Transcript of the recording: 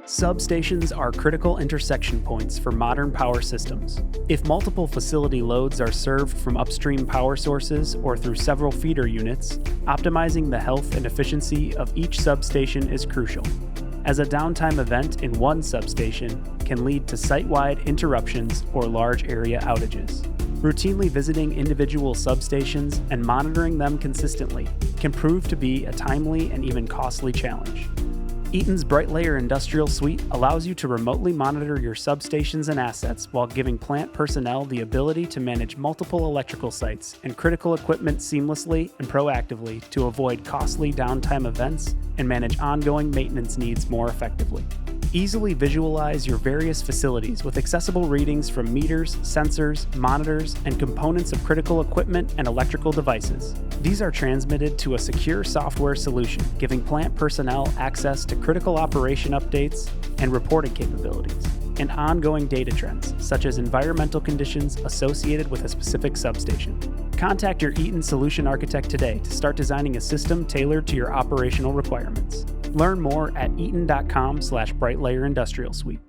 Substations are critical intersection points for modern power systems. If multiple facility loads are served from upstream power sources or through several feeder units, optimizing the health and efficiency of each substation is crucial, as a downtime event in one substation can lead to site-wide interruptions or large area outages. Routinely visiting individual substations and monitoring them consistently can prove to be a timely and even costly challenge. Eaton's Brightlayer Industrial Suite allows you to remotely monitor your substations and assets while giving plant personnel the ability to manage multiple electrical sites and critical equipment seamlessly and proactively to avoid costly downtime events and manage ongoing maintenance needs more effectively. Easily visualize your various facilities with accessible readings from meters, sensors, monitors, and components of critical equipment and electrical devices. These are transmitted to a secure software solution, giving plant personnel access to critical operation updates and reporting capabilities, and ongoing data trends, such as environmental conditions associated with a specific substation. Contact your Eaton solution architect today to start designing a system tailored to your operational requirements. Learn more at eaton.com/brightlayer industrial suite.